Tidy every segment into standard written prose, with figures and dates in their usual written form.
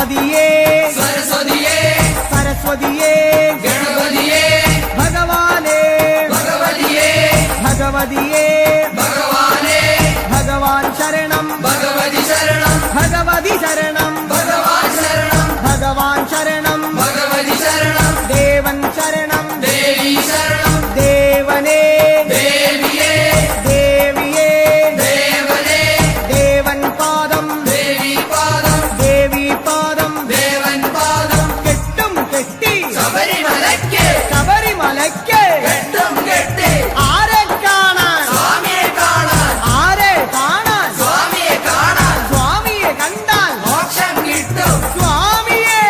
ഗണപതിയേ സരസ്വതിയേ സരസ്വതിയേ ഗണപതിയേ ഭഗവാനേ ഭഗവതിയേ ഭഗവതിയേ ഭഗവാനേ ഭഗവാൻ ശരണം ഭഗവതി ശരണം ഭഗവതി ശരണം ഭഗവാൻ ശരണം ഭഗവാൻ ശരണം ഭഗവതി ശരണം ദേവൻ ശരണം ദേവി ശരണം ദേവനേ ദേവിയേ ദേവിയേ ദേവനേ ദേവൻ പാദം ദേവി പാദം ദേവി പാദം ദേവൻ പാദം കെട്ടും കെട്ടി ശബരിമലയ്ക്ക് ശബരിമലയ്ക്ക് കെട്ടും കെട്ടി ആരെ കാണാൻ സ്വാമിയെ കാണാൻ ആരെ കാണാൻ സ്വാമിയെ കാണാൻ സ്വാമിയെ കണ്ടാൽ മോക്ഷം കിട്ടും സ്വാമിയേ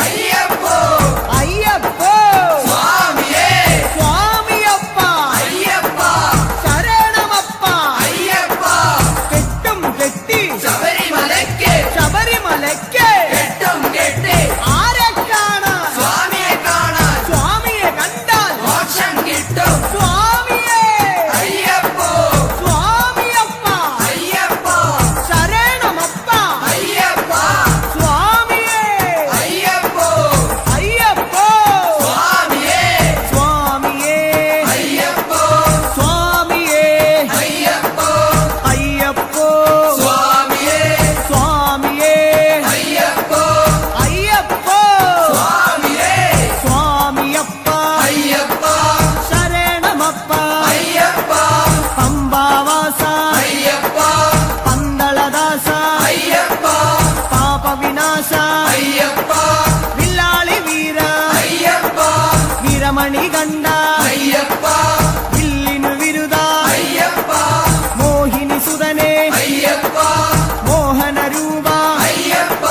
അയ്യപ്പോ അയ്യപ്പോ സ്വാമിയേ സ്വാമിയപ്പ അയ്യപ്പ ശരണമപ്പ അയ്യപ്പ കെട്ടും കെട്ടി ശബരിമലയ്ക്ക് ശബരിമലയ്ക്ക് കെട്ടും കെട്ടി ആരെ കാണാൻ സ്വാമിയെ കാണാൻ സ്വാമിയെ കണ്ടാൽ മോക്ഷം കിട്ടും സ്വാമിയേ അയ്യപ്പോ സ്വാമിയപ്പ അയ്യപ്പ ശരണമപ്പ അയ്യപ്പ സ്വാമിയേ അയ്യപ്പോ അയ്യപ്പോ സ്വാമിയേ സ്വാമിയേ അയ്യപ്പോ സ്വാമിയേ അയ്യപ്പോ അയ്യപ്പോ സ്വാമിയേ സ്വാമിയേ അയ്യപ്പോ അയ്യപ്പോ സ്വാമിയേ സ്വാമിയപ്പ അയ്യപ്പ ശരണമപ്പ അയ്യപ്പ പമ്പാവാസ അയ്യപ്പ പന്തളദാസ അയ്യപ്പ പാപവിനാശ അയ്യപ്പ വില്ലാളി വീര അയ്യപ്പ വീരമണി കണ്ട അയ്യപ്പ വില്ലിനു വിരുദ അയ്യപ്പ മോഹിനി സുതനെ അയ്യപ്പ മോഹനരൂപ അയ്യപ്പ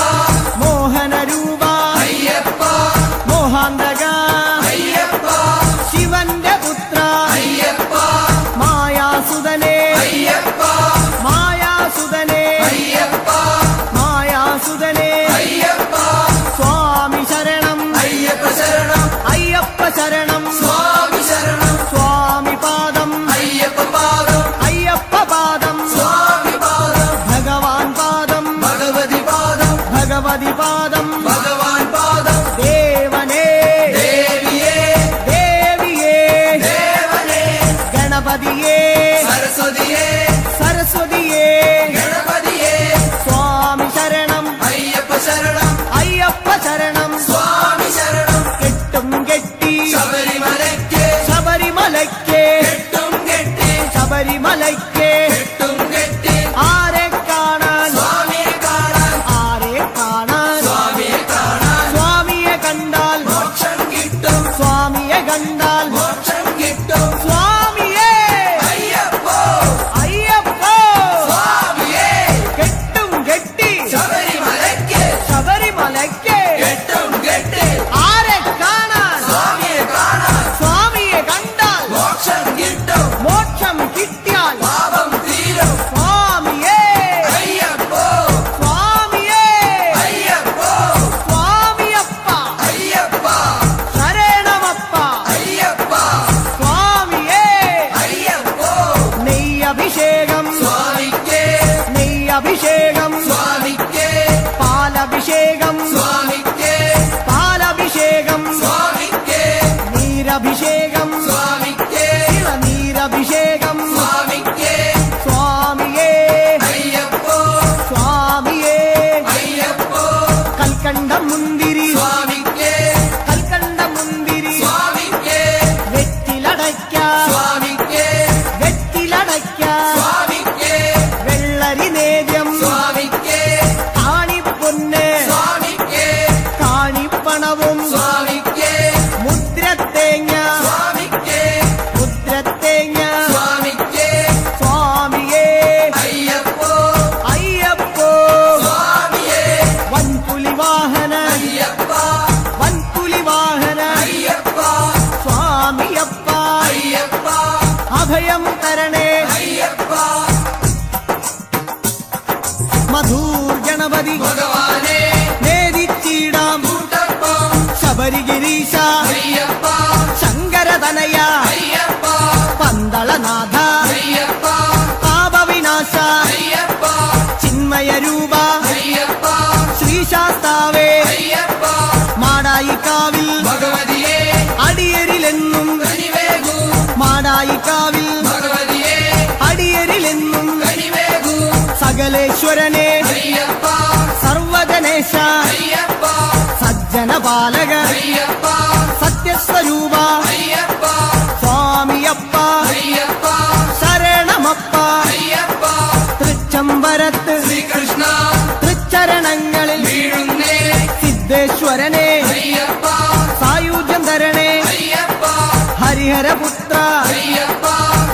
മോഹനരൂപ അയ്യപ്പ മോഹാന്തക അയ്യപ്പ ശിവന്റെ പുത്ര അയ്യപ്പ മായാസുതനെ അയ്യപ്പ മായാസുതനെ അയ്യപ്പ മായാസുതനെ അയ്യപ്പ സ്വാമി ശരണം അയ്യപ്പ ശരണം അയ്യപ്പ ശരണം സ്വാമി ശരണം സ്വാമി പാദം അയ്യപ്പ പാദം അയ്യപ്പ പാദം സ്വാമി പാദം ഭഗവാൻ പാദം ഭഗവതി പാദം ഭഗവതി പാദം ഭഗവാൻ പാദം ദേവനേ ദേവിയേ ദേവിയേ ദേവനേ ഗണപതിയേ സരസ്വതിയേ സരസ്വതിയേ ഗണപതിയേ സ്വാമി ശരണം അയ്യപ്പ ശരണം അയ്യപ്പ ശരണം സ്വാമി ശരണം കെട്ടും കെട്ടി ശബരിമലയ്ക്ക് ശബരിമലയ്ക്ക് കെട്ടും കെട്ടി ശബരിമലയ്ക്ക് കെട്ടും കെട്ടി ആരെ കാണാൻ സ്വാമിയെ കാണാൻ ആരെ കാണാൻ സ്വാമിയെ കാണാൻ സ്വാമിയെ കണ്ടാൽ മോക്ഷം കിട്ടും സ്വാമിയെ കണ്ടാൽ മോക്ഷം കിട്ടും സ്വാമിയേ അയ്യപ്പോ അയ്യപ്പോ സ്വാമിയേ കെട്ടും കെട്ടി ശബരിമലയ്ക്ക് ശബരിമലയ്ക്ക് കെട്ടും കെട്ടി ആരെ കാണാൻ സ്വാമിയെ കാണാൻ സ്വാമിയെ കണ്ടാൽ മോക്ഷം കിട്ടും മോക്ഷം കിട്ടിയാൽ പാപം തീരും സ്വാമിയേ അയ്യപ്പോ സ്വാമിയേ അയ്യപ്പോ സ്വാമിയപ്പ അയ്യപ്പ ശരണമപ്പ അയ്യപ്പ സ്വാമിയേ അയ്യപ്പോ നെയ്യഭിഷേകം സ്വാമിക്ക് നെയ്യഭിഷേകം സ്വാമിക്ക് പാലഭിഷേകം സ്വാമിക്ക് പാലഭിഷേകം സ്വാമിക്ക് നീരഭിഷേകം സ്വാമിക്ക് നീരഭിഷേകം സ്വാമിക്ക് സ്വാമിയേ അയ്യപ്പോ സ്വാമിയേ അയ്യപ്പോ കൽക്കണ്ട മുന്തിരി സ്വാമിക്ക് കൽക്കണ്ട മുന്തിരി സ്വാമിക്ക് വെറ്റിലടയ്ക്ക സ്വാമിക്ക് വെറ്റിലടയ്ക്ക സ്വാമിക്ക് വെള്ളരി നേദ്യം സ്വാമിക്ക് കാണിപ്പൊന്ന് സ്വാമിക്ക് കാണിപ്പണവും സ്വാമിക്ക് മുദ്രത്തേങ്ങ സ്വാമിക്ക് മുദ്രത്തേങ്ങ സ്വാമിക്ക് സ്വാമിയേ അയ്യപ്പോ അയ്യപ്പോ സ്വാമിയേ വൻപുലി വാഹന അയ്യപ്പ വൻപുലി വാഹന അയ്യപ്പ സ്വാമിയപ്പ അയ്യപ്പ അഭയം തരണേ അയ്യപ്പ മധൂർ ഗണപതി ഭഗവാനേ നേദിച്ചിടാം കൂട്ടപ്പം ശബരിഗിരീശ അയ്യപ്പ ശങ്കരതനയ അയ്യപ്പ പന്തളനാഥ അയ്യപ്പ പാപവിനാശ അയ്യപ്പ ചിന്മയ രൂപ അയ്യപ്പ ശ്രീശാസ്താവേ സർവേശ്വരനെ അയ്യപ്പ സർവജനേശ അയ്യപ്പ സജ്ജനപാലക അയ്യപ്പ സത്യസ്വരൂപ അയ്യപ്പ സ്വാമിയപ്പ അയ്യപ്പ ശരണമപ്പ അയ്യപ്പ തൃച്ചംബരത്ത് ശ്രീകൃഷ്ണ തൃച്ചരണങ്ങളിൽ വീഴുന്നേ സിദ്ധേശ്വരനെ അയ്യപ്പ സായുജ്യം തരണേ അയ്യപ്പ ഹരിഹരപുത്ര അയ്യപ്പ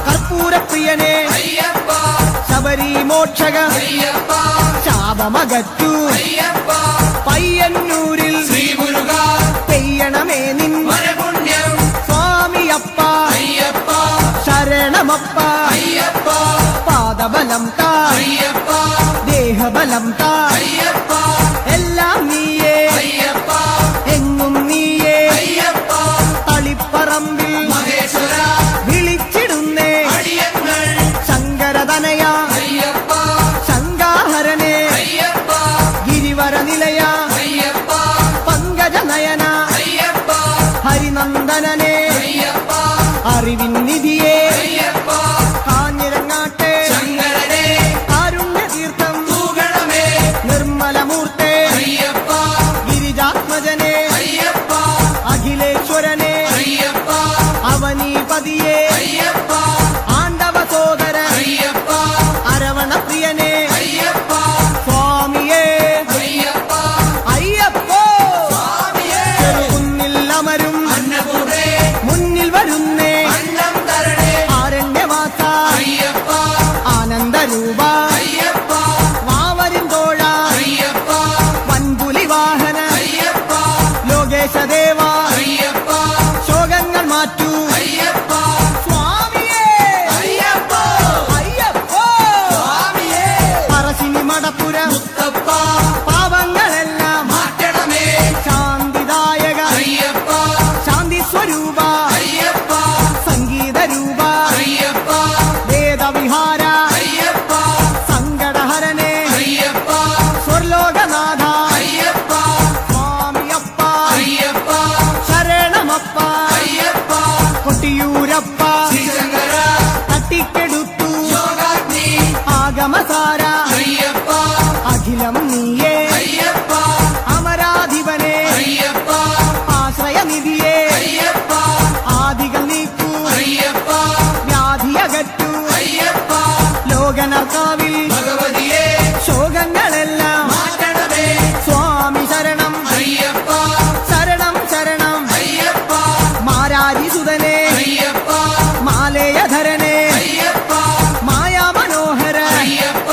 കർപ്പൂരപ്രിയനെ അയ്യപ്പ ശബരി മോക്ഷക അയ്യപ്പ ശാപമകറ്റു അയ്യപ്പ പയ്യന്നൂരിൽ ശ്രീ മുരുക പെയ്യണമേ നിൻ വരപുണ്യം സ്വാമിയപ്പ അയ്യപ്പ ശരണമപ്പ അയ്യപ്പ പാദബലം താ അയ്യപ്പ ദേഹബലം താ അയ്യപ്പ എല്ലാം നീയേ അയ്യപ്പ എങ്ങും നീയേ അയ്യപ്പ തളിപ്പറമ്പിൽ മഹേശ്വര വിളിച്ചിടുന്നേ അടിയങ്ങൾ ശങ്കരതനയ അയ്യപ്പ ശങ്കാഹരനെ അയ്യപ്പ ഗിരിവര നിലയ അയ്യപ്പ പങ്കജനയന അയ്യപ്പ ഹരിനന്ദനനെ അയ്യപ്പ അറിവിൻ നിധിയെ അയ്യപ്പ കാഞ്ഞിരങ്ങാട്ടെ ശങ്കരനെ കാരുണ്യതീർത്ഥം തൂകണമേ നിർമ്മലമൂർത്തെ അയ്യപ്പ ഗിരിജാത്മജനെ അയ്യപ്പ അഖിലേശ്വരനെ അയ്യപ്പ അവനീപതിയെ അയ്യപ്പ ആണ്ടവ സോദര അയ്യപ്പ അരവണപ്രിയനെ അയ്യപ്പ സ്വാമിയേ അയ്യപ്പ അയ്യപ്പോ സ്വാമിയേ ചെറുകുന്നിൽ അമരും അന്നപൂർണേ മുന്നിൽ വരുന്നേ അന്നം തരണേ ആരണ്യവാസ അയ്യപ്പ ആനന്ദരൂപ അയ്യപ്പ വാവരിൻ തോഴ അയ്യപ്പ വൻപുലി വാഹന അയ്യപ്പ ലോകേശദേവ അയ്യപ്പ ശോകങ്ങൾ മാറ്റൂ അയ്യപ്പ സ്വാമിയേ അയ്യപ്പ അയ്യപ്പോ സ്വാമിയേ പറശ്ശിനി മടപ്പുര മുത്തപ്പ പാപങ്ങളെല്ലാം മാറ്റണമേ ശാന്തിദായക അയ്യപ്പ ശാന്തി സ്വരൂപ അയ്യപ്പ സംഗീതരൂപ അയ്യപ്പ വേദവിഹാര അയ്യപ്പ സങ്കടഹരനെ അയ്യപ്പ സ്വർലോകനാഥ അയ്യപ്പ സ്വാമിയപ്പ അയ്യപ്പ ശരണമപ്പ അയ്യപ്പ കൊട്ടിയൂരപ്പ ശ്രീശങ്കര തട്ടിക്കെടുത്തു യോഗാഗ്നി ആഗമസാര അയ്യപ്പ അഖിലം നീയേ അയ്യപ്പ അമരാധിപനെ അയ്യപ്പ ആശ്രയനിധിയെ അയ്യപ്പ ആദികൾ നീക്കൂ അയ്യപ്പ വ്യാധിയകറ്റു അയ്യപ്പ ലോകനർക്കാവിൽ ഭഗവതിയെ ശോകങ്ങളെല്ലാം മാറ്റണമേ സ്വാമി ശരണം അയ്യപ്പ ശരണം ശരണം അയ്യപ്പ മാരാരിസുതനെ അയ്യപ്പ മാലേയധരനെ അയ്യപ്പ മായാമനോഹര അയ്യപ്പ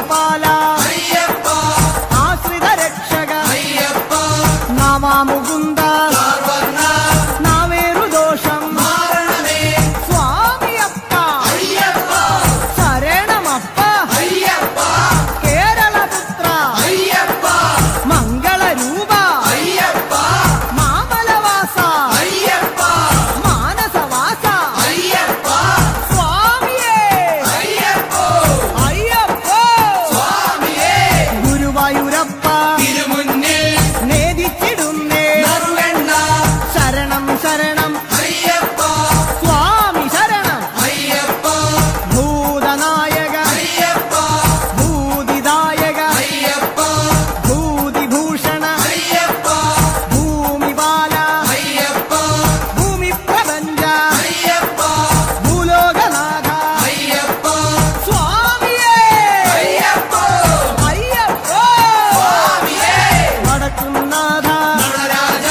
ലോകപാല അയ്യപ്പ ആശ്രിത രക്ഷക അയ്യപ്പ നവമുകുന്ദ സർവർണ്ണ നാവേറു ദോഷം മാരണമേ സ്വാമിയപ്പ അയ്യപ്പ ശരണമപ്പ അയ്യപ്പ കേരളപുത്ര അയ്യപ്പ മംഗളരൂപ അയ്യപ്പ മാമലവാസ അയ്യപ്പ മാനസവാസ അയ്യപ്പ സ്വാമിയേ അയ്യപ്പോ അയ്യപ്പോ സ്വാമിയേ ഗുരുവായൂരപ്പ തിരുമുന്നിൽ നേദിച്ചിടുന്നേ നറുവെണ്ണ ശരണം ശരണം അയ്യപ്പ സ്വാമി ശരണം അയ്യപ്പ ഭൂതനായക അയ്യപ്പ ഭൂതിദായക അയ്യപ്പ ഭൂതിഭൂഷണ അയ്യപ്പ ഭൂമിപാല അയ്യപ്പ ഭൂമിപ്രപഞ്ച അയ്യപ്പ ഭൂലോകനാഥ അയ്യപ്പ സ്വാമിയേ അയ്യപ്പോ അയ്യപ്പോ സ്വാമിയേ വടക്കുംനാഥ നടരാജ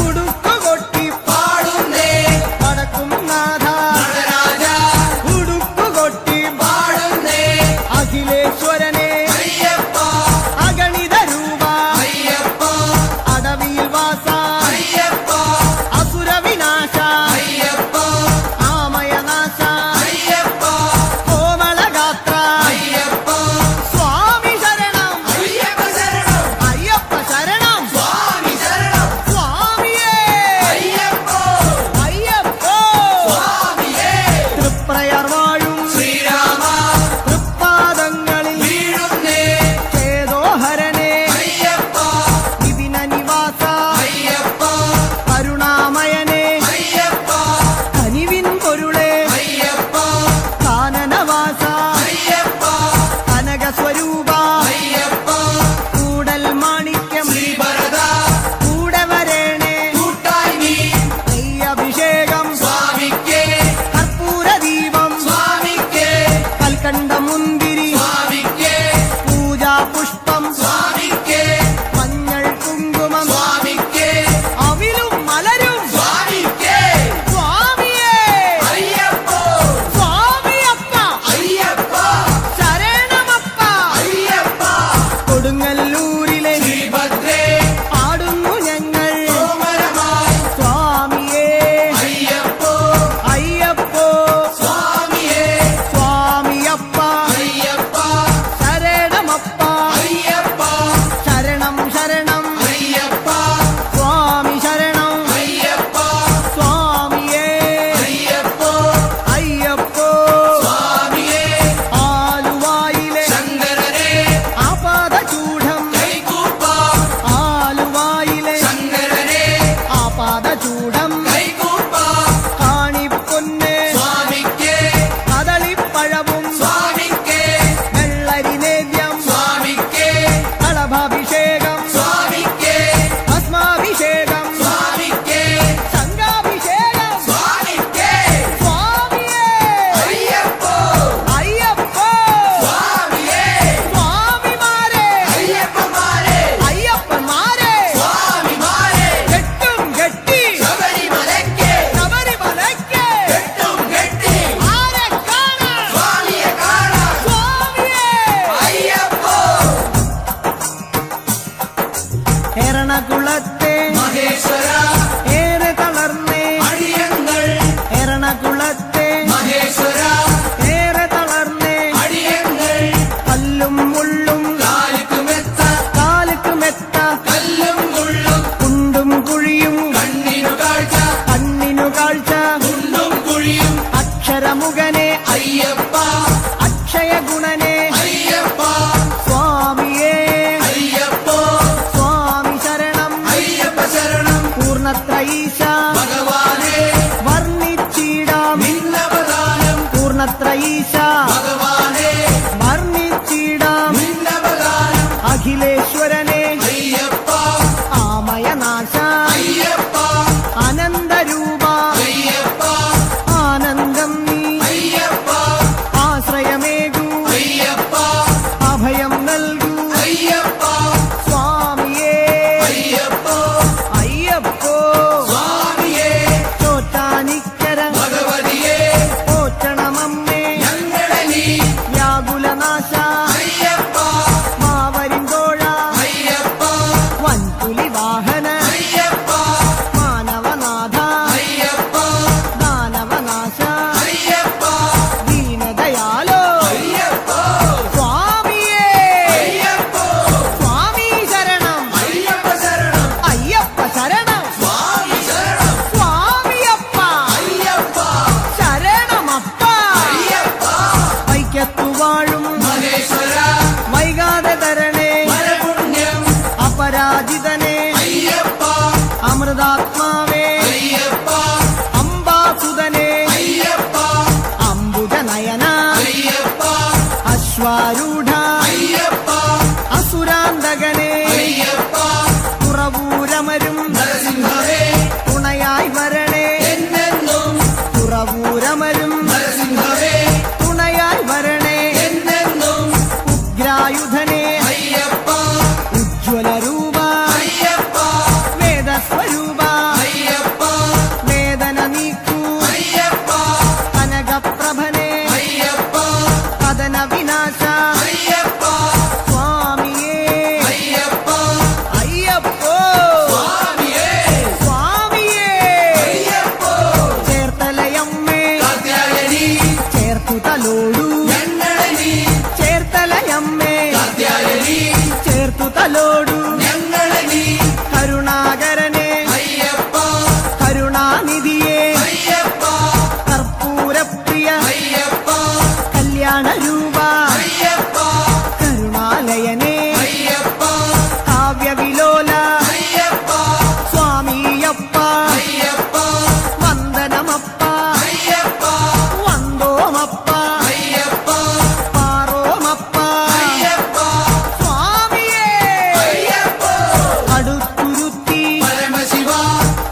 ഉടുക്കുകൊട്ടി പാടുന്നേ വടക്കുംനാഥ നടരാജ ഉടുക്കുകൊട്ടി പാടുന്നേ അഖിലേശ്വരനെ അയ്യപ്പ അഗണിത രൂപ അയ്യപ്പ അടവിയിൽ വാസ അയ്യപ്പ അസുരവിനാശ അയ്യപ്പ ആമയനാശ അയ്യപ്പ കോമളഗാത്ര അയ്യപ്പ സ്വാമി ശരണം അയ്യപ്പ ശരണം അയ്യപ്പ ശരണം സ്വാമി ശരണം സ്വാമിയേ അയ്യപ്പോ അയ്യപ്പോ സ്വാമിയേ തൃപ്രയർ വാഴും ശ്രീരാമ തൃപ്പാദങ്ങളിൽ വീഴുന്നേ ചേതോഹരനെ അയ്യപ്പ വിപിന നിവാസ അയ്യപ്പ കരുണാമയനെ അയ്യപ്പ കനിവിൻ പൊരുളെ അയ്യപ്പ കാനനവാസ അയ്യപ്പ കനകസ്വരൂപ അയ്യപ്പ കൂടൽ മാണിക്യം ശ്രീഭരത കൂടെ വരേണേ കൂട്ടായി നീ നെയ്യഭിഷേകം സ്വാമിക്കേ കർപ്പൂരദീപം സ്വാമിക്കേ കൽക്കണ്ട മുന്തിരി സ്വാമിക്കേ പൂജാ പുഷ്പം സ്വാമിക്കേ മഞ്ഞൾ കുങ്കുമം സ്വാമിക്കേ അവിലും മലരും സ്വാമിക്കേ സ്വാമിയേ അയ്യപ്പോ സ്വാമിയപ്പ അയ്യപ്പ ശരണമപ്പ അയ്യപ്പ കൊടുങ്ങല്ലൂരിലെ ശ്രീഭദ്രേ പാടുന്നു ഞങ്ങൾ കോമരമായി സ്വാമിയേ അയ്യപ്പോ അയ്യപ്പോ സ്വാമിയേ സ്വാമിയപ്പ അയ്യപ്പ ശരണമപ്പ അയ്യപ്പ ശരണം ശരണം അയ്യപ്പ സ്വാമി ശരണം അയ്യപ്പ സ്വാമിയേ അയ്യപ്പോ അയ്യപ്പോ സ്വാമിയേ ആലുവായിലെ ശങ്കരനെ ആപാദചൂഢം കൈകൂപ്പാം ആലുവായിലെ ശങ്കരനെ ആപാദചൂഢം കൈകൂപ്പാം കാണിപ്പൊന്നെ സ്വാമിക്കേ കദളിപ്പഴവും സ്വാമിക്കേ വെള്ളരി നേദ്യം സ്വാമിക്കേ കളഭാഭിഷേകം സ്വാമിക്കേ ഭസ്മാഭിഷേകം സ്വാമിക്കേ സംഘാഭിഷേകം സ്വാമിക്കേ സ്വാമിയേ അയ്യപ്പോ അയ്യപ്പോ സ്വാമിയേ സ്വാമിമാരെ അയ്യപ്പന്മാരെ അയ്യപ്പന്മാരെ സ്വാമിമാരെ കെട്ടും കെട്ടി ശബരിമലയ്ക്ക് ശബരിമലയ്ക്ക് കെട്ടും കെട്ടി ആരെ കാണാൻ സ്വാമിയെ കാണാൻ സ്വാമിയേ അയ്യപ്പോ എറണകുളത്തെ മഹേശ്വര ഏറെ തളർന്നേ അടിയങ്ങൾ എറണകുളത്തെ മഹേശ്വര ഏറെ തളർന്നേ അടിയങ്ങൾ കല്ലും മുള്ളും കാലുക്കുമെത്ത കാലുക്ക് മെത്ത കല്ലും മുള്ളും കുണ്ടും കുഴിയും കണ്ണിനു കാഴ്ച കണ്ണിനു കാഴ്ച കുണ്ടും കുഴിയും അക്ഷരമുഖനെ അയ്യപ്പ അക്ഷയ ഗുണനെ അയ്യപ്പ സ്വാമിയേ അയ്യപ്പോ സ്വാമി ശരണം അയ്യപ്പ ശരണം പൂർണ്ണത്രയീശ ഭഗവാനെ വർണ്ണിച്ചിടാം നിന്നവദാനം പൂർണ്ണത്രയീശ ഭഗവാനെ വർണ്ണിച്ചിടാം നിന്നവദാനം അഖിലേശ്വരനെ അയ്യപ്പ ആമയനാശ അയ്യപ്പ അനന്തരൂപ അയ്യപ്പ ആനന്ദം നീ അയ്യപ്പ ആശ്രയമേകൂ അയ്യപ്പ അഭയം നൽകൂ അയ്യപ്പ സ്വാമിയേ അയ്യപ്പോ അയ്യപ്പോ സ്വാമിയേ ചോറ്റാനിക്കര ഭഗവതിയെ പോറ്റണമമ്മേ ഞങ്ങളെ നീ വ്യാകുലനാശ അയ്യപ്പ ഗരുഡാരൂഢ അയ്യപ്പ അസുരാന്തകനെ അയ്യപ്പ തുറവൂരമരും നരസിംഹവേ തുണയായി വരണേ എന്നെന്നും തുറവൂരമരും നരസിംഹവേ തുണയായി വരണേ എന്നെന്നും ഉഗ്രായുധനെ അയ്യപ്പ ഉജ്ജ്വല രൂപ അയ്യപ്പ വേദസ്വരൂപ അയ്യപ്പ വേദന നീക്കൂ അയ്യപ്പ കനകപ്രഭനെ അയ്യപ്പ കഥന വിനാശ അയ്യപ്പ സ്വാമിയേ അയ്യപ്പ അയ്യപ്പോ സ്വാമിയേ സ്വാമിയേ അയ്യപ്പോ ചേർത്തലയമ്മേ കാത്യായനി ചേർത്തു തലോടൂ ഞങ്ങളെ നീ ചേർത്തലയമ്മേ കാത്യായനി ചേർത്തു തലോടൂ ഞങ്ങളെ നീ കരുണാകരനെ അയ്യപ്പ കരുണാനിധിയെ അയ്യപ്പ കർപ്പൂരപ്രിയ അയ്യപ്പ കല്യാണരൂപ അയ്യപ്പ കരുണാലയനെ അയ്യപ്പ കാവ്യവിലോല അയ്യപ്പ സ്വാമിയപ്പ അയ്യപ്പ വന്ദനമപ്പ അയ്യപ്പ വന്ദോമപ്പ അയ്യപ്പ പാറോമപ്പ അയ്യപ്പ സ്വാമിയേ അയ്യപ്പ അടുത്തുരുത്തി പരമശിവ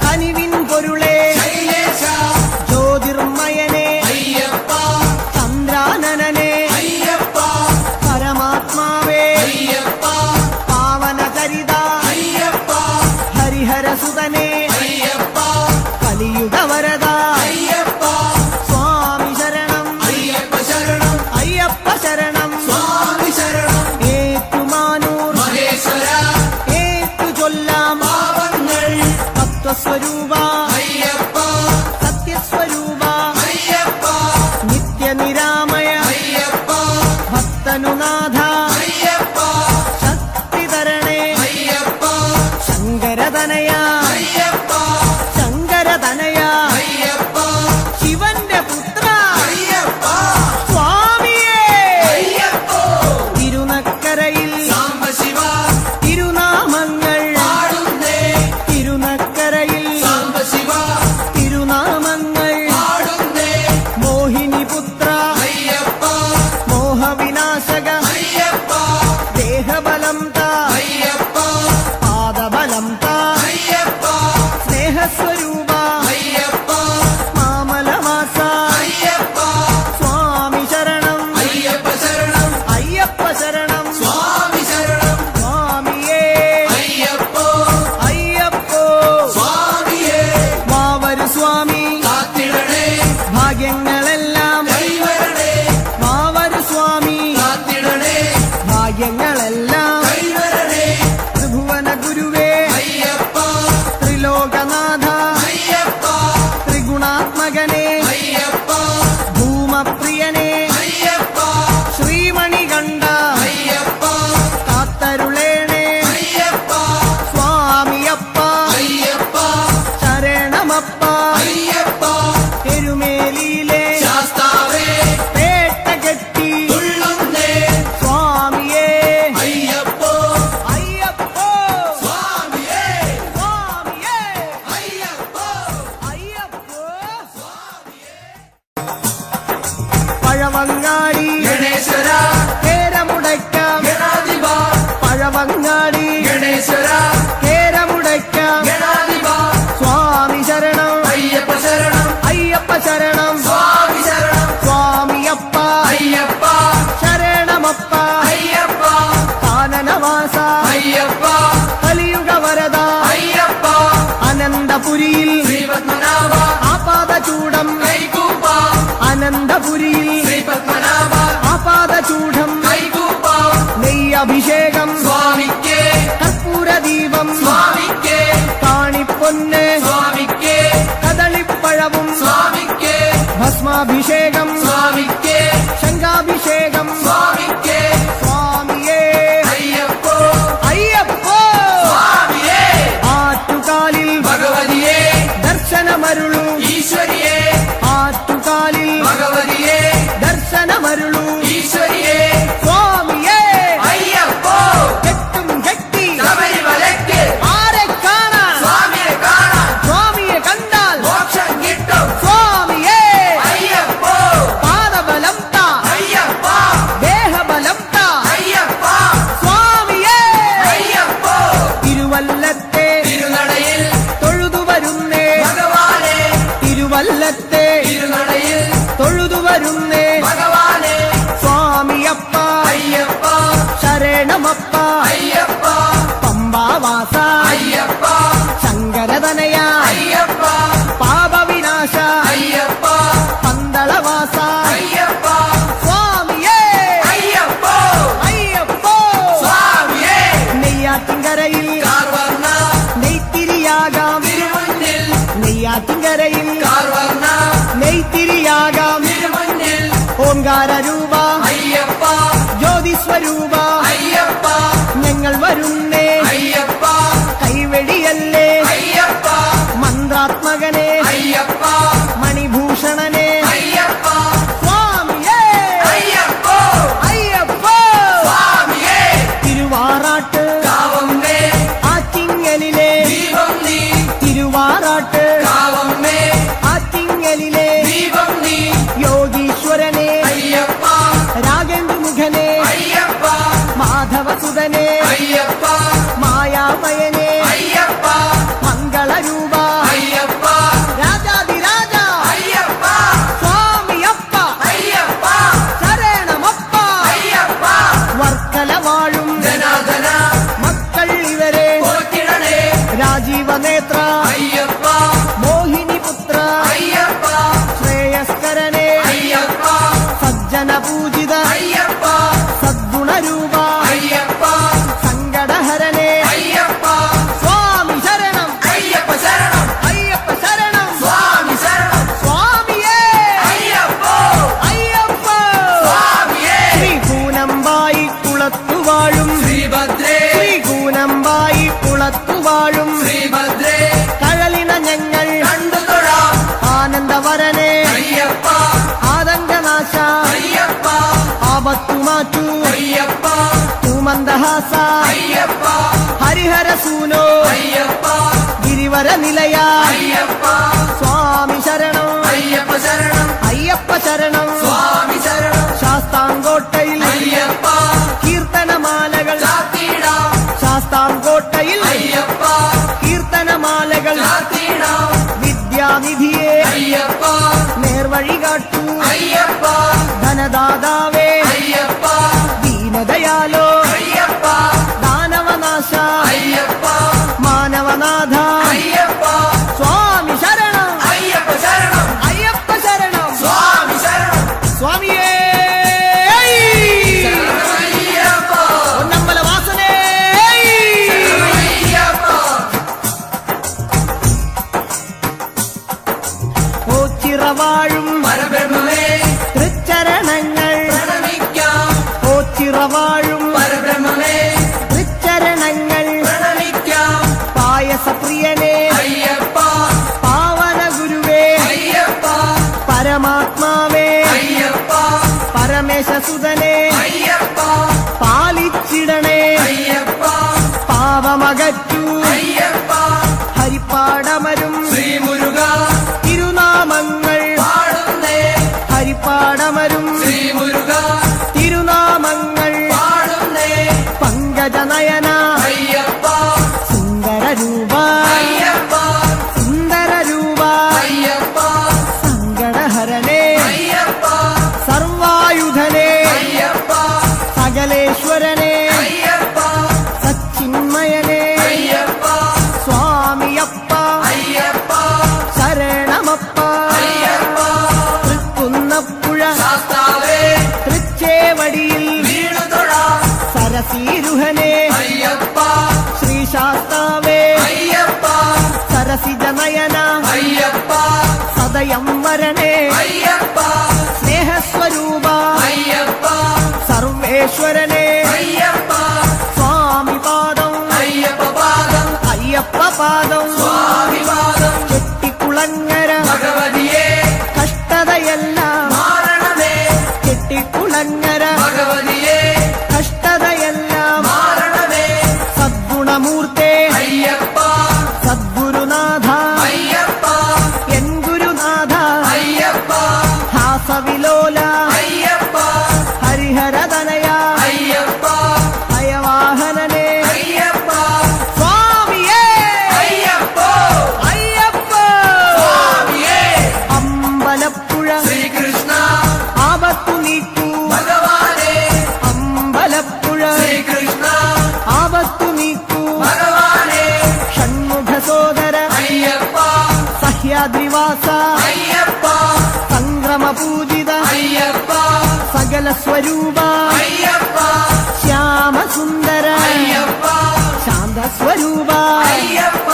കനിവിൻ പൊരുളെ ശൈലേശ ജ്യോതിർമയനെ അയ്യപ്പ ചന്ദ്രാനനനെ അയ്യപ്പ പരമാത്മാവേ അയ്യപ്പ പാവനചരിത അയ്യപ്പ ഹരിഹരസുതനെ അയ്യപ്പ കലിയുഗവരദ അയ്യപ്പ സ്വാമി ശരണം അയ്യപ്പ ശരണം അയ്യപ്പ ശരണം സ്വാമി ശരണം ഏറ്റുമാനൂർ മഹേശ്വര ഏറ്റു ചൊല്ലാം പാവങ്ങൾ തത്വസ്വരൂപ അയ്യപ്പ സത്യസ്വരൂപ അയ്യപ്പ നിത്യനിരാമയ അയ്യപ്പ ഭക്തനുനാഥ അയ്യപ്പ ശക്തി തരണേ അയ്യപ്പ ശങ്കരതനയ അയ്യപ്പ ശങ്കരതനയ അയ്യപ്പ ശിവന്റെ പുത്ര അയ്യപ്പ സ്വാമിയേ അയ്യപ്പ തിരുനക്കരയിൽ സാംബശിവ തിരുനാമങ്ങൾ പാടുന്നേ തിരുനക്കരയിൽ സാംബശിവ തിരുനാമങ്ങൾ പാടുന്നേ മോഹിനിപുത്ര അയ്യപ്പ മോഹവിനാശക അയ്യപ്പ ദേഹബലം താ അയ്യപ്പ പാദബലം താ അയ്യപ്പ സ്നേഹസ്വരൂപ അയ്യപ്പ മാമലവാസ അയ്യപ്പ സ്വാമി ശരണം അയ്യപ്പ ശരണം അയ്യപ്പ ശരണം സ്വാമി ശരണം സ്വാമിയേ അയ്യപ്പോ അയ്യപ്പോ സ്വാമിയേ വാവരു സ്വാമി കാത്തിടണേ ഭാഗ്യങ്ങളെല്ലാം കൈവരണേ വാവരു സ്വാമി കാത്തിടണേ ഭാഗ്യങ്ങളെല്ലാം കൈവരണേ ത്രിഭുവന ഗുരുവേ അയ്യപ്പ ത്രിലോകനാഥ അയ്യപ്പ ത്രിഗുണാത്മകനെ അയ്യപ്പ ഭൂമപ്രിയനെ അയ്യപ്പ ശ്രീമണികണ്ഠ അയ്യപ്പ കാത്തരുളേണേ അയ്യപ്പ സ്വാമിയപ്പ അയ്യപ്പ ശരണമപ്പ അയ്യപ്പ എരുമേലിയിലെ ശാസ്താവേ പേട്ടകെട്ടി തുള്ളുന്നേ സ്വാമിയേ അയ്യപ്പോ അയ്യപ്പോ സ്വാമിയേ സ്വാമിയേ അയ്യപ്പോ അയ്യപ്പോ പഴവങ്ങാടി ഗണേശ്വര കേരമുടയ്ക്കാം ഗണാധിപ പഴവങ്ങാടി ഗണേശ്വര കേരമുടയ്ക്കാം ഗണാധിപ സ്വാമി ശരണം അയ്യപ്പ ശരണം അയ്യപ്പ ശരണം സ്വാമി ശരണം സ്വാമിയപ്പ അയ്യപ്പ ശരണമപ്പ അയ്യപ്പ കാനനവാസ അയ്യപ്പ കലിയുഗവരദ അയ്യപ്പ അനന്തപുരിയിൽ ശ്രീപത്മനാഭ ആപാദചൂടം കൈകൂപ്പ അനന്തപുരിയിൽ ശ്രീപത്മനാഭ ആപാദചൂഢം കൈകൂപ്പ നെയ്യഭിഷേകം സ്വാമിക്കേ കർപ്പൂരദീപം സ്വാമിക്കേ കാണിപ്പൊന്ന് സ്വാമിക്കേ കദളിപ്പഴവും സ്വാമിക്കേ ഭസ്മാഭിഷേകം സ്വാമിക്കേ ശംഖാഭിഷേകം സ്വാമിക്കേ സ്വാമിയേ അയ്യപ്പോ അയ്യപ്പോ സ്വാമിയേ ആറ്റുകാലിൽ ഭഗവതിയേ ദർശനമരുളൂ ഈശ്വരിയേ ആറ്റുകാലിൽ ഭഗവതിയേ ദർശനമരുളൂ ഈശ്വരിയേ സ്വാമിയേ അയ്യപ്പോ കെട്ടും കെട്ടി ശബരിമലയ്ക്ക് ആരെ കാണാൻ സ്വാമിയെ കാണാൻ സ്വാമിയെ കണ്ടാൽ മോക്ഷം കിട്ടും സ്വാമിയേ അയ്യപ്പോ ശരണമപ്പ അയ്യപ്പ പമ്പാവാസ അയ്യപ്പ ശങ്കരതനയ അയ്യപ്പ പാപവിനാശ അയ്യപ്പ പന്തളവാസ അയ്യപ്പ സ്വാമിയേ അയ്യപ്പോ അയ്യപ്പോ സ്വാമിയേ നെയ്യാറ്റിൻകരയിൽ കാർവർണ്ണ നെയ്ത്തിരിയാകാം തിരുമുന്നിൽ നെയ്യാറ്റിൻകരയിൽ കാർവർണ്ണ നെയ്ത്തിരിയാകാം തിരുമുന്നിൽ ഓംകാരരൂപ അയ്യപ്പ ജ്യോതിസ്വരൂപ അയ്യപ്പ ഞങ്ങൾ വരുന്നേ അയ്യപ്പ കൈവെടിയല്ലേ അയ്യപ്പ മന്ത്രാത്മകനെ അയ്യപ്പ മണിഭൂഷണനെ അയ്യപ്പ സ്വാമിയേ അയ്യപ്പോ അയ്യപ്പോ സ്വാമിയേ തിരുവാറാട്ട് കാവമ്മേ ആറ്റിങ്ങലിലെ ദീപം നീ തിരുവാറാട്ട് കാവമ്മേ ആറ്റിങ്ങലിലെ ദീപം നീ യോഗീശ്വരനെ അയ്യപ്പ രാഗേന്ദ്രമുഖനെ അയ്യപ്പ മാധവസുതനെ അയ്യപ്പ മായാമയനെ അയ്യപ്പ മംഗളരൂപ അയ്യപ്പ രാജാതിരാജ അയ്യപ്പ സ്വാമിയപ്പ അയ്യപ്പ ശരണമപ്പ അയ്യപ്പ വർക്കല വാഴും ധനാധന മക്കൾ ഇവരെ പോറ്റിടണേ രാജീവനേത്ര അയ്യപ്പ മോഹിനിപുത്ര അയ്യപ്പ ശ്രേയസ്കരനെ അയ്യപ്പ സജ്ജന പൂജിത അയ്യപ്പ സദ്ഗുണരൂപ അയ്യപ്പ സങ്കടഹരനെ അയ്യപ്പ സ്വാമി ശരണം അയ്യപ്പ ശരണം അയ്യപ്പ ശരണം സ്വാമി ശരണം സ്വാമിയേ അയ്യപ്പോ അയ്യപ്പ സ്വാമിയേ ശ്രീകൂനമ്പായി കുളത്തുവാഴും ശ്രീഭദ്രേ ശ്രീകൂനമ്പായി കുളത്തുവാഴും ശ്രീഭദ്രേ കഴലിന ഞങ്ങൾ കണ്ടുതൊഴാം ആനന്ദവരനെ അയ്യപ്പ ആതങ്കനാശ അയ്യപ്പ ആപത്തുമാറ്റു അയ്യപ്പ തൂമന്ദഹാസ അയ്യപ്പ ഹരിഹരസൂനോ അയ്യപ്പ ഗിരിവര നിലയ അയ്യപ്പ സ്വാമി ശരണം അയ്യപ്പ ശരണം അയ്യപ്പ ശരണം സ്വാമി ശരണം ശാസ്താംകോട്ടയിൽ അയ്യപ്പ കീർത്തനമാലകൾ ചാത്തിടാം ശാസ്താംകോട്ടയിൽ അയ്യപ്പ കീർത്തനമാലകൾ ചാത്തിടാം വിദ്യാനിധിയെ അയ്യപ്പ നേർവഴി കാട്ടൂ അയ്യപ്പ ധനദാതാവേ അയ്യപ്പ ദീനദയാലോ അയ്യപ്പ ദാനവനാശ അയ്യപ്പ മാനവനാഥ അയ്യപ്പ സ്വാമി ശരണം അയ്യപ്പ ശരണം അയ്യപ്പ ശരണം സ്വാമി ശരണം സ്വാമിയേ അയ്യപ്പ പൊന്നമ്പല വാസനേ അയ്യപ്പ ഓച്ചിറവാഴും പരബ്രഹ്മമേ തൃച്ചരണങ്ങൾ പ്രണമിക്കാം ഓച്ചിറവാഴും പരബ്രഹ്മമേ തൃച്ചരണങ്ങൾ പ്രണമിക്കാം പായസപ്രിയനെ അയ്യപ്പ പാവന ഗുരുവേ അയ്യപ്പ പരമാത്മാവേ അയ്യപ്പ പരമേശസുതനെ അയ്യപ്പ പാലിച്ചിടണേ അയ്യപ്പ പാവമകറ്റൂ അയ്യപ്പ ഹരിപ്പാടമരും ശ്രീമുരുക തിരുനാമങ്ങൾ പാടുന്നേ ഹരിപ്പാടമരും ശ്രീമുരുക തിരുനാമങ്ങൾ പാടുന്നേ പങ്കജനയന അയ്യപ്പ സുന്ദരരൂപ അയ്യപ്പ സുന്ദരരൂപ അയ്യപ്പ സങ്കടഹരനെ അയ്യപ്പ സർവായുധനെ അയ്യപ്പ സകലേശ്വരനെ അയ്യപ്പ സച്ചിന്മയനെ അയ്യപ്പ സ്വാമിയപ്പ അയ്യപ്പ ശരണമപ്പ അയ്യപ്പ തൃക്കുന്നപ്പുഴ ശാസ്താവേ തൃച്ചേവടിയിൽ വീണുതൊഴാം സരസീരുഹനെ അയ്യപ്പ ശ്രീശാസ്താവേ അയ്യപ്പ സരസിജനയന അയ്യപ്പ സദയം വരണേ അയ്യപ്പ സ്നേഹസ്വരൂപ അയ്യപ്പ സർവേശ്വരനെ അയ്യപ്പ സ്വാമി പാദം അയ്യപ്പ പാദം അയ്യപ്പ പാദം സ്വാമി പാദം ചെട്ടിക്കുളങ്ങര ഭഗവതിയെ കഷ്ടതയെല്ലാം മാരണമേ ചെട്ടിക്കുളങ്ങര ഭഗവതിയെ കഷ്ടതയെല്ലാം മാരണമേ സദ്ഗുണമൂർത്തേ അയ്യപ്പ സദ്ഗുരുനാഥ അയ്യപ്പ എൻ ഗുരുനാഥ അയ്യപ്പ സഹ്യാദ്രിവാസ അയ്യപ്പ സംക്രമപൂജിത അയ്യപ്പ സകല സ്വരൂപ അയ്യപ്പ ശ്യാമസുന്ദര അയ്യപ്പ ശാന്തസ്വരൂപ അയ്യപ്പ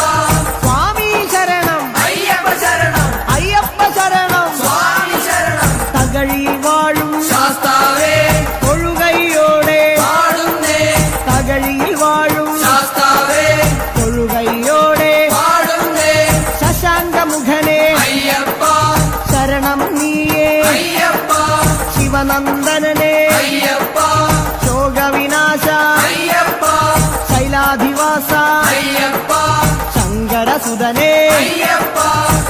സ്വാമി ശരണം അയ്യപ്പ ശരണം അയ്യപ്പ ശരണം സ്വാമി ശരണം തകഴിയിൽ വാഴും ശാസ്താവേ തൊഴുകൈയോടെ പാടുന്നേ തകഴിയിൽ വാഴും ശാസ്താവേ തൊഴുകൈയോടെ പാടുന്നേ ശശാങ്കമുഖനെ അയ്യപ്പ ശരണം നീയേ അയ്യപ്പ ശിവനന്ദനനെ അയ്യപ്പ ശോകവിനാശ അയ്യപ്പ ശൈലാധിവാസ അയ്യപ്പ ശങ്കരസുതനെ അയ്യപ്പ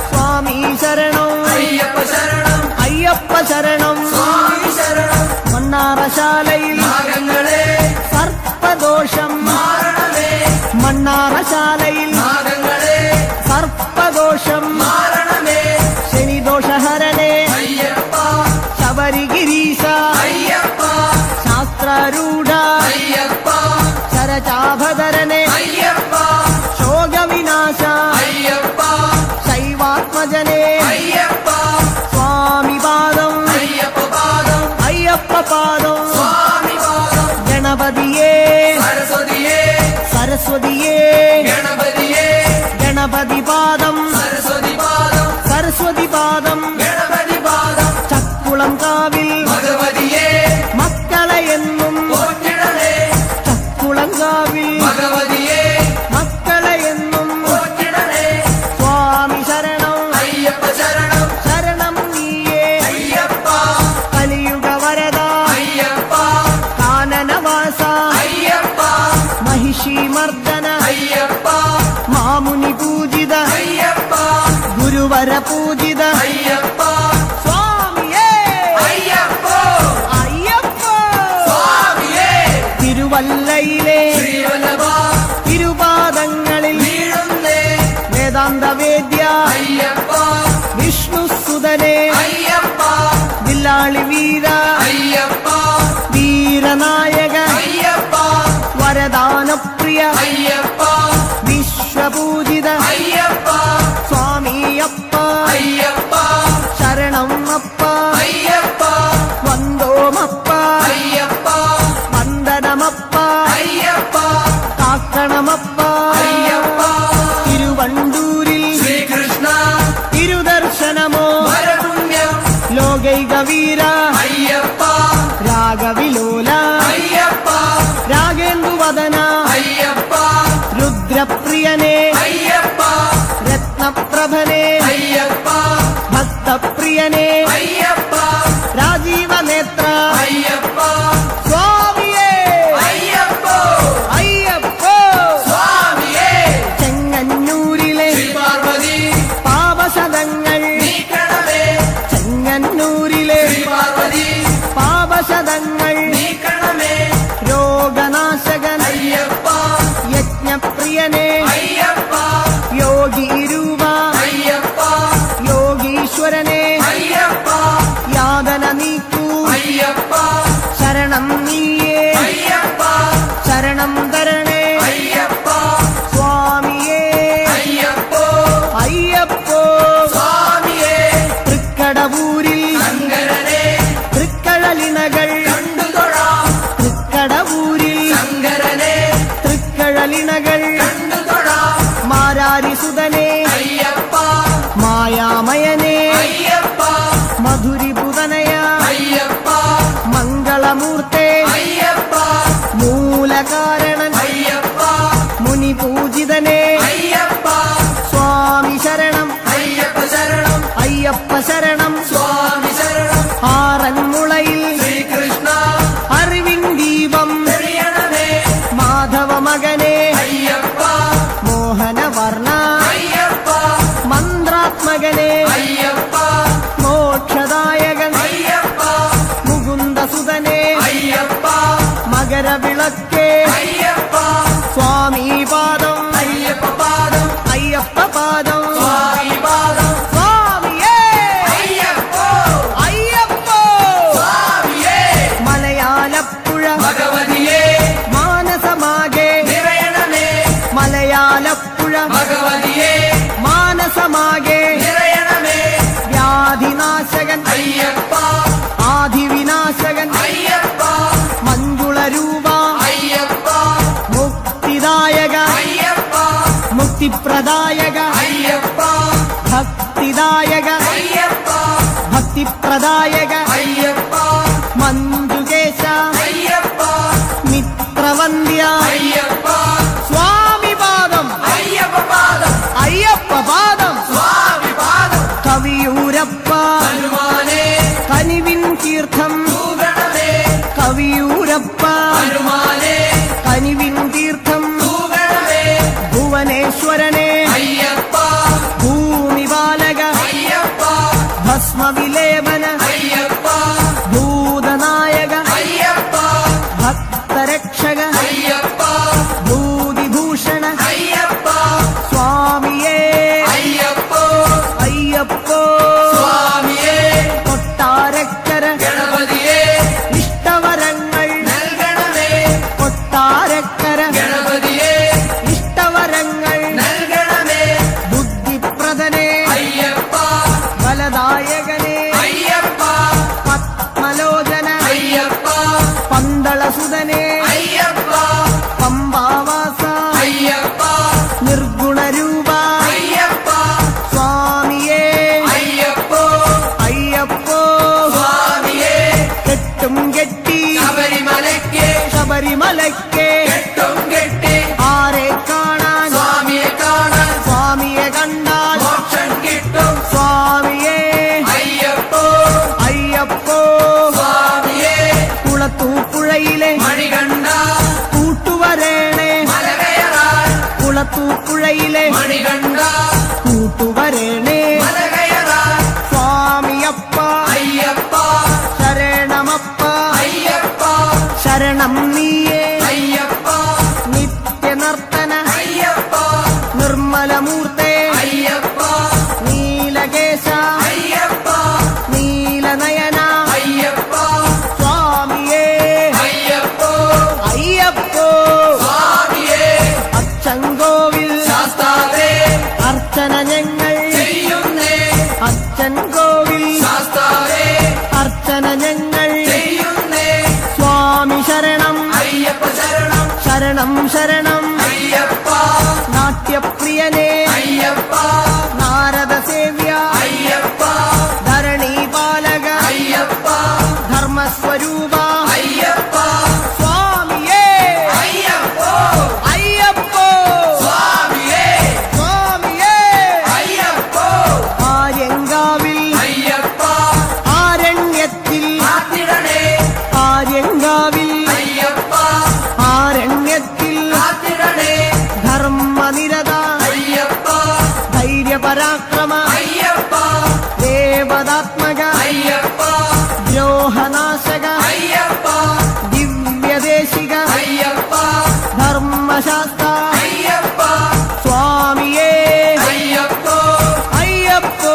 സ്വാമി ശരണം അയ്യപ്പ ശരണം അയ്യപ്പ ശരണം സ്വാമി ശരണം മണ്ണാറശാലയിൽ നാഗങ്ങളെ സർപ്പദോഷം മാറണമേ മണ്ണാറശാലയിൽ നാഗങ്ങളെ സർപ്പദോഷം മാറണമേ ശനിദോഷഹരനെ അയ്യപ്പ ശബരിഗിരീശ അയ്യപ്പ ശാസ്ത്രരൂഢ അയ്യപ്പ ശരചാഭധരനെ അയ്യപ്പ ശോകവിനാശ അയ്യപ്പ ശൈവാത്മജനെ അയ്യപ്പ സ്വാമി പാദം അയ്യപ്പ പാദം അയ്യപ്പ പാദം സ്വാമി പാദം ഗണപതിയേ സരസ്വതിയേ സരസ്വതിയേ ഗണപതിയേ ഗണപതി പാദം സരസ്വതി പാദം സരസ്വതി പാദം ഗണപതി പാദം ചക്കുളം കാവിൽ ഭഗവതിയേ മക്കളെ എന്നും പോറ്റിടണേ ചക്കുളം കാവിൽ ഭഗവതിയേ മക്കളെ എന്നും പോറ്റിടണേ സ്വാമി ശരണം അയ്യപ്പ ശരണം ശരണം നീയേ അയ്യപ്പ കലിയുഗ വരദ അയ്യപ്പ കാനനവാസ അയ്യപ്പ മഹിഷി മർദ്ദന അയ്യപ്പ മാമുനി പൂജിത അയ്യപ്പ ഗുരുവര പൂജിത അയ്യപ്പ സ്വാമിയേ അയ്യപ്പ അയ്യപ്പ സ്വാമിയേ തിരുവല്ലയിലെ ശ്രീവല്ലഭ തിരുപാദങ്ങളിൽ വീഴുന്നേ വേദാന്തവേദ്യ അയ്യപ്പ വിഷ്ണുസുതനെ അയ്യപ്പ വില്ലാളി വീര അയ്യപ്പ വീരനായക അയ്യപ്പ വരദാനപ്രിയ അയ്യപ്പ വിശ്വപൂജിത അയ്യപ്പ സ്വാമിയപ്പ അയ്യപ്പ ശരണം അപ്പ അയ്യപ്പ വന്ദോമപ്പ അയ്യപ്പ വന്ദനമപ്പ അയ്യപ്പ കാക്കണമപ്പ അയ്യപ്പ തിരുവണ്ടൂരിൽ ശ്രീകൃഷ്ണ തിരുദർശനമോ വരപുണ്യം ലോകൈക വീര അയ്യപ്പ രാഗവിലോല അയ്യപ്പ രാഗേന്ദുവദന അയ്യപ്പ രുദ്രപ്രിയനെ അയ്യപ്പ രത്നപ്രഭനെ അയ്യപ്പ ഭക്തപ്രിയനെ അയ്യപ്പ രാജീവനേത്ര അയ്യപ്പ സ്വാമിയേ അയ്യപ്പ അയ്യപ്പ സ്വാമിയേ ചെങ്ങന്നൂരിലെ ശ്രീപാർവതി പാപശതങ്ങൾ നീക്കണമേ ചെങ്ങന്നൂരിലെ ശ്രീപാർവതി പാപശതങ്ങൾ നീക്കണമേ രോഗനാശകൻ അയ്യപ്പ യജ്ഞപ്രിയനെ അയ്യപ്പ യോഗി രൂപ അയ്യപ്പ യോഗീശ്വരനെ അയ്യപ്പ യാതന നീക്കൂ അയ്യപ്പ ശരണം നീയേ അയ്യപ്പ ശരണം തരണേ അയ്യപ്പ സ്വാമിയേ അയ്യപ്പ അയ്യപ്പോ സ്വാമിയേ തൃക്കടവൂരിൽ ശങ്കരനെ തൃക്കഴലിണകൾ കണ്ടുതൊഴാം തൃക്കടവൂരിൽ ശങ്കരനെ തൃക്കഴലിണകൾ കണ്ടുതൊഴാം മാരാരിസുതനെ അയ്യപ്പ മായാമയനെ അയ്യപ്പ മധുരിപുതനയ അയ്യപ്പ മംഗളമൂർത്തെ അയ്യപ്പ മൂലകാരണൻ അയ്യപ്പ മുനിപൂജിതനെ അയ്യപ്പ സ്വാമി ശരണം അയ്യപ്പ ശരണം അയ്യപ്പ ശരണം സ്വാമി ശരണം ആറന്മുളയിൽ ശ്രീകൃഷ്ണ അറിവിൻ ദീപം തെളിയണമേ മാധവ മകനെ അയ്യപ്പ മോഹനവർണ അയ്യപ്പ മന്ത്രാത്മകനെ അയ്യപ്പ മോക്ഷദായകൻ അയ്യപ്പ മുകുന്ദസുതനെ അയ്യപ്പ മകരവിളക്കേ അയ്യപ്പ സ്വാമി പാദം അയ്യപ്പ പാദം അയ്യപ്പ പാദം സ്വാമി പാദം സ്വാമിയേ അയ്യപ്പ അയ്യപ്പോ സ്വാമിയേ മലയാലപ്പുഴ ഭഗവതിയേ മാനസമാകെ നിറയണമേ മലയാലപ്പുഴ ഭഗവതിയേ മാനസമാകെ നിറയ ഭക്തിപ്രദായക അയ്യപ്പ ഭക്തിദായക അയ്യപ്പ ഭക്തിപ്രദായക അയ്യപ്പ മഞ്ജുകേശ അയ്യപ്പ മിത്രവന്ദ്യ അയ്യപ്പ സ്വാമി പാദം അയ്യപ്പ പാദം അയ്യപ്പ പാദം സ്വാമി പാദം കവിയൂരപ്പ ഹനുമാനേ കനിവിൻ തീർത്ഥം തൂഗണമേ കവിയൂരപ്പ ഹനുമാനേ കനിവിൻ തീർത്ഥം തൂഗണമേ ഭുവനേശ്വരനെ അയ്യപ്പ ഭൂമിപാലക അയ്യപ്പ ഭസ്മവിലേപന അയ്യപ്പ ഭൂതനായക അയ്യപ്പ ഭക്തരക്ഷക അയ്യപ്പ ഭൂതിഭൂഷണ അയ്യപ്പ സ്വാമിയേ അയ്യപ്പോ അയ്യപ്പോ സ്വാമിയേ കൊട്ടാരക്കര ഗണപതിയേ ഇഷ്ടവരങ്ങൾ നൽകണമേ കൊട്ടാരക്കര ഗണപതിയേ ഇഷ്ടവരങ്ങൾ നൽകണമേ ബുദ്ധിപ്രദനെ അയ്യപ്പ ഫലദായകനെ അയ്യപ്പ പത്മലോചന അയ്യപ്പ പന്തളസുതനെ അയ്യപ്പ പമ്പാവാസ അയ്യപ്പ നിർഗുണരൂപ അയ്യപ്പ സ്വാമിയേ അയ്യപ്പോ അയ്യപ്പോ സ്വാമിയേ കെട്ടും കെട്ടി ശബരിമലയ്ക്ക് ശബരിമലയ്ക്ക് കെട്ടും കെട്ടി ആരെ കാണാൻ സ്വാമിയെ കാണാൻ സ്വാമിയെ കണ്ടാൽ മോക്ഷം കിട്ടും സ്വാമിയേ അയ്യപ്പോ അയ്യപ്പോ സ്വാമിയേ കുളത്തൂപ്പുഴയിലെ മണികണ്ഠ കൂട്ടുവരേണേ മലകയറാൻ കുളത്തൂപ്പുഴയിലെ മണികണ്ഠ കൂട്ടുവരേണേ മലകയറാൻ സ്വാമിയപ്പ അയ്യപ്പ ശരണമപ്പ അയ്യപ്പ ശരണം നീയേ അയ്യപ്പ നിത്യനർത്തന അയ്യപ്പ നിർമ്മലമൂർത്തേ അയ്യപ്പ നീലകേശ അയ്യപ്പ നീലനയന അയ്യപ്പ സ്വാമിയേ അയ്യപ്പോ അയ്യപ്പോ സ്വാമിയേ അച്ചൻകോവിൽ ശാസ്താവേ അർച്ചന ഞങ്ങൾ ചെയ്യുന്നേ അച്ചൻകോവിൽ ശാസ്താവേ അർച്ചന ഞങ്ങൾ ചെയ്യുന്നേ സ്വാമി ശരണം അയ്യപ്പ ശരണം ശരണം ശരണം അയ്യപ്പ നാട്യപ്രിയനേ അയ്യപ്പ നാരദ സേവ്യ അയ്യപ്പ ധരണീപാലക അയ്യപ്പ ധർമ്മസ്വരൂപ അയ്യപ്പ സ്വാമിയേ അയ്യപ്പോ അയ്യപ്പോ സ്വാമിയേ സ്വാമിയേ അയ്യപ്പോ ആര്യങ്കാവിൽ അയ്യപ്പ ആരണ്യത്തിൽ കാത്തിടണേ ആര്യങ്കാവിൽ അയ്യപ്പ ആരണ്യത്തിൽ കാത്തിടണേ ധർമ്മനിരത അയ്യപ്പ ധൈര്യപരാക്രമ അയ്യപ്പ ദേവതാത്മക അയ്യപ്പ ദ്രോഹനാശക അയ്യപ്പ ദിവ്യദേശിക അയ്യപ്പ ധർമ്മശാസ്ത്ര അയ്യപ്പ സ്വാമിയേ അയ്യപ്പോ അയ്യപ്പോ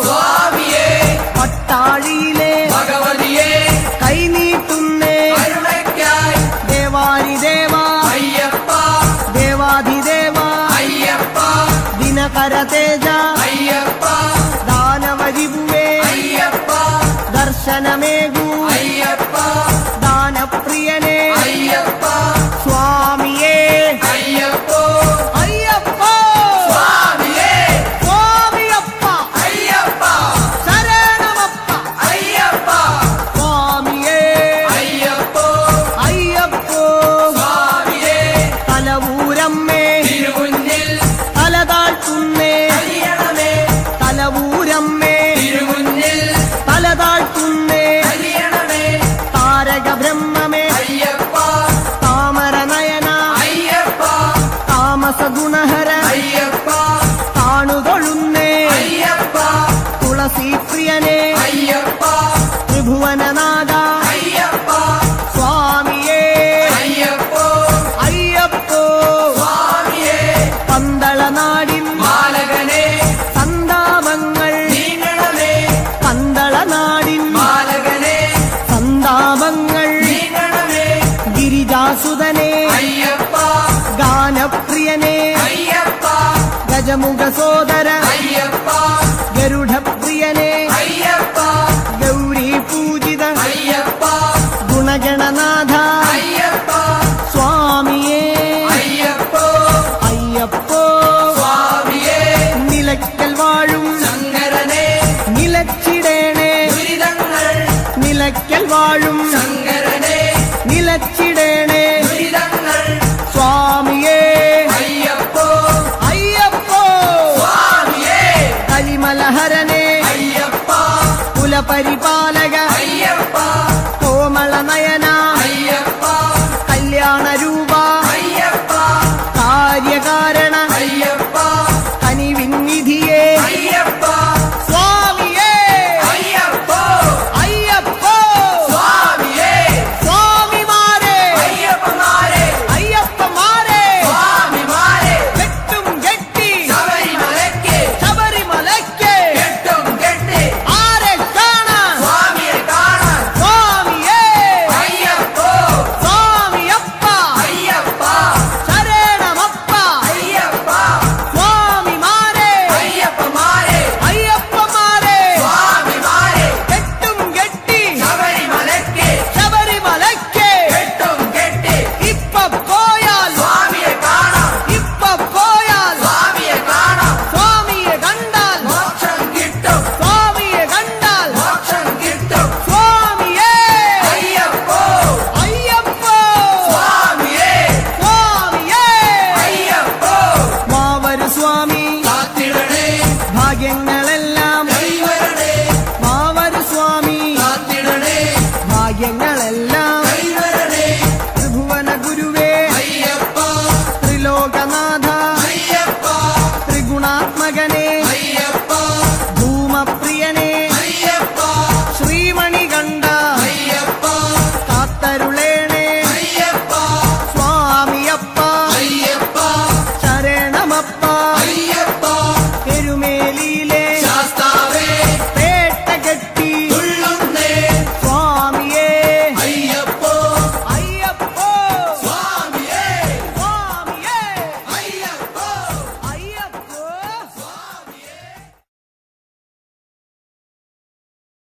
സ്വാമിയേ പട്ടാഴിയിലെ ഭഗവതിയേ കൈനീട്ടുന്നേ കരുണയ്ക്കായി ദേവാരിദേവ അയ്യപ്പ ദേവാധിദേവ അയ്യപ്പ ദിനകര തേജ അയ്യപ്പ ദാനവരിഭുവേ അയ്യപ്പ ദർശനമേകൂ അയ്യപ്പ ദാനപ്രിയനേ അയ്യപ്പ സ്വാമിയേ അയ്യപ്പോ അയ്യപ്പോ സ്വാമിയേ സ്വാമിയപ്പ അയ്യപ്പ ശരണമപ്പ അയ്യപ്പ സ്വാമിയേ അയ്യപ്പോ അയ്യപ്പോ സ്വാമിയേ തലവൂരമ്മേ തിരുമുന്നിൽ തലതാഴ്ത്തുന്നേ അലിയണമേ തലവൂരമ്മേ തിരുമുന്നിൽ തലതാഴ്ത്തുന്നേ അലിയണമേ താരക ബ്രഹ്മമേ അയ്യപ്പ താമരനയന അയ്യപ്പ താമസഗുണഹര അയ്യപ്പ താണുതൊഴുന്നേ അയ്യപ്പ തുളസീപ്രിയനേ അയ്യപ്പ ത്രിഭുവനനാഥ അയ്യപ്പ സ്വാമിയേ അയ്യപ്പോ അയ്യപ്പോ സ്വാമിയേ പന്തളനാടിൻ മാലകനെ സന്താപങ്ങൾ നീങ്ങണമേ പന്തളനാടിൻ മാലകനെ സന്താപങ്ങൾ നീങ്ങണമേ ഗിരിജാസുതനേ അയ്യപ്പ ഗാനപ്രിയനേ അയ്യപ്പ ഗജമുഖ സോദര